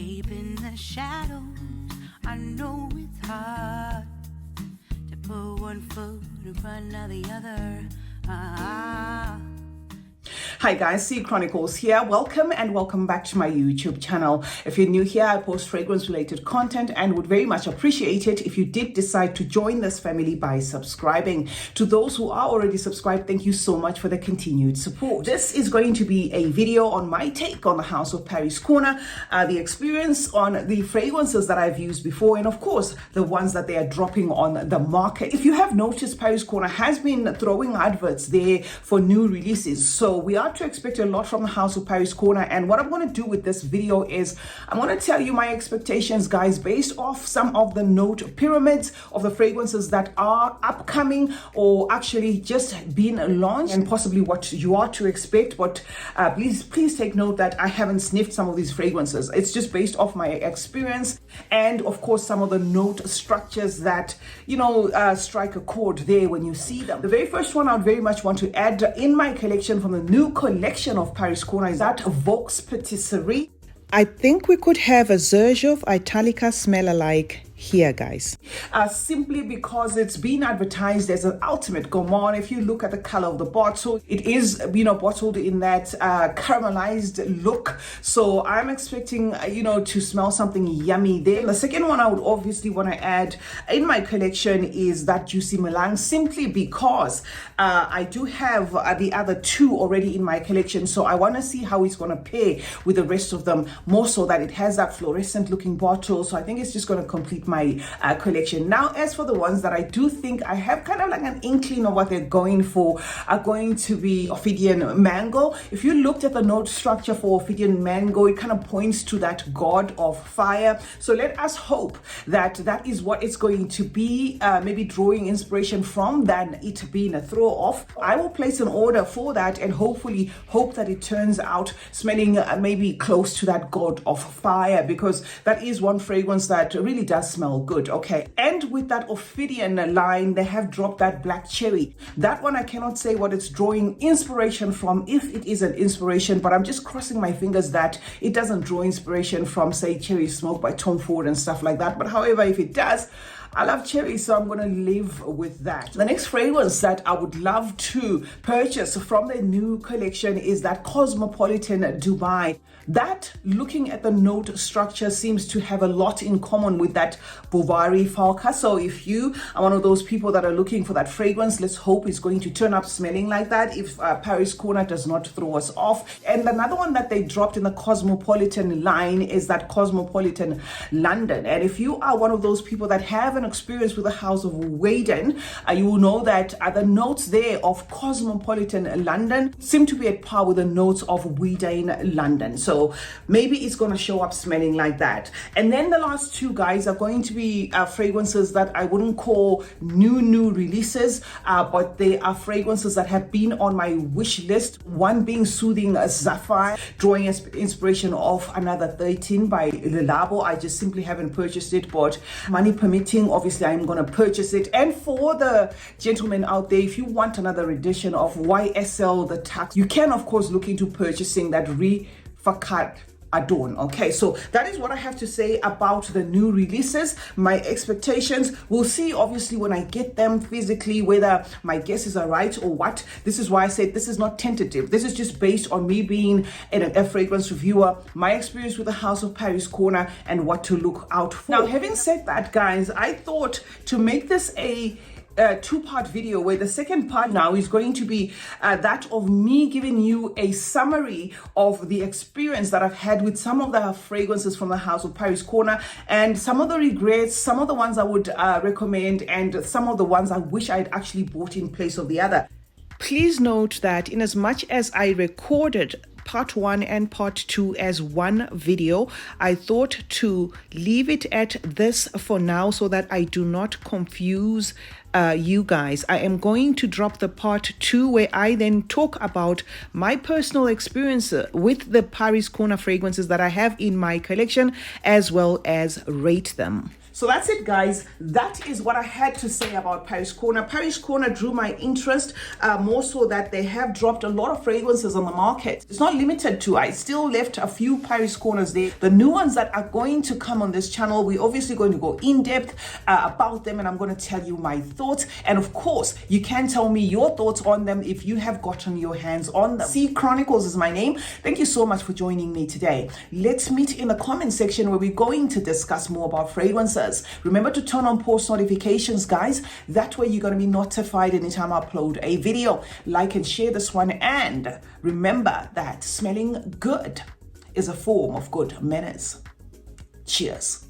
Deep in the shadows, I know it's hard to put one foot in front of the other. Hi guys, CeeChronicles here. Welcome and welcome back to my YouTube channel. If you're new here, I post fragrance related content and would very much appreciate it if you did decide to join this family by subscribing. To those who are already subscribed, thank you so much for the continued support. This is going to be a video on my take on the House of Paris Corner, the experience on the fragrances that I've used before, and of course the ones that they are dropping on the market. If you have noticed, Paris Corner has been throwing adverts there for new releases, so we are to expect a lot from the House of Paris Corner. And what I'm going to do with this video is I'm going to tell you my expectations, guys, based off some of the note pyramids of the fragrances that are upcoming or actually just been launched, and possibly what you are to expect. But please take note that I haven't sniffed some of these fragrances. It's just based off my experience and of course some of the note structures that strike a chord there when you see them. The very first one I would very much want to add in my collection from the new collection of Paris Corner is that Vox Patisserie. I think we could have a Xerjoff Italica smell alike here, guys. Simply because it's been advertised as an ultimate gourmand. If you look at the color of the bottle, it is bottled in that caramelized look, so I'm expecting to smell something yummy there. The second one I would obviously want to add in my collection is that Juicy Melange, simply because I do have the other two already in my collection, so I want to see how it's going to pair with the rest of them, more so that it has that fluorescent looking bottle. So I think it's just going to complete my collection. Now, as for the ones that I do think I have kind of like an inkling of what they're going for, are going to be Ophidian Mango. If you looked at the note structure for Ophidian Mango, it kind of points to that god of fire. So let us hope that that is what it's going to be, maybe drawing inspiration from than it being a throw off. I will place an order for that and hopefully hope that it turns out smelling maybe close to that god of fire, because that is one fragrance that really does smell good. Okay, and with that Ophidian line, they have dropped that black cherry. That one I cannot say what it's drawing inspiration from, if it is an inspiration, but I'm just crossing my fingers that it doesn't draw inspiration from, say, Cherry Smoke by Tom Ford and stuff like that. But however, if it does, I love cherry, so I'm going to live with that. The next fragrance that I would love to purchase from the new collection is that Cosmopolitan Dubai. That, looking at the note structure, seems to have a lot in common with that Bovary Falca. So if you are one of those people that are looking for that fragrance, let's hope it's going to turn up smelling like that if Paris Corner does not throw us off. And another one that they dropped in the Cosmopolitan line is that Cosmopolitan London. And if you are one of those people that have an experience with the House of Weydon, you will know that the notes there of Cosmopolitan London seem to be at par with the notes of Weydon London. So maybe it's going to show up smelling like that. And then the last two, guys, are going to be fragrances that I wouldn't call new releases, but they are fragrances that have been on my wish list. One being Soothing Sapphire, drawing inspiration of Another 13 by Le Labo. I just simply haven't purchased it, but money permitting, obviously I'm going to purchase it. And for the gentlemen out there, if you want another edition of YSL The Tux, you can of course look into purchasing that Fakat Adorn. Okay, so that is what I have to say about the new releases. My expectations, we'll see obviously when I get them physically whether my guesses are right or what. This is why I said this is not tentative. This is just based on me being a fragrance reviewer, my experience with the House of Paris Corner, and what to look out for. Now, having said that, guys, I thought to make this a two-part video, where the second part now is going to be that of me giving you a summary of the experience that I've had with some of the fragrances from the House of Paris Corner, and some of the regrets, some of the ones I would recommend, and some of the ones I wish I'd actually bought in place of the other. Please note that in as much as I recorded part 1 and part 2 as one video, I thought to leave it at this for now so that I do not confuse you guys. I am going to drop the part 2 where I then talk about my personal experience with the Paris Corner fragrances that I have in my collection, as well as rate them. So that's it, guys. That is what I had to say about Paris Corner. Paris Corner drew my interest more so that they have dropped a lot of fragrances on the market. It's not limited to, I still left a few Paris Corners there. The new ones that are going to come on this channel, we're obviously going to go in depth about them, and I'm going to tell you my thoughts. And of course, you can tell me your thoughts on them if you have gotten your hands on them. CeeChronicles is my name. Thank you so much for joining me today. Let's meet in the comment section where we're going to discuss more about fragrances. Remember to turn on post notifications, guys. That way you're going to be notified anytime I upload a video. Like and share this one, and remember that smelling good is a form of good manners. Cheers.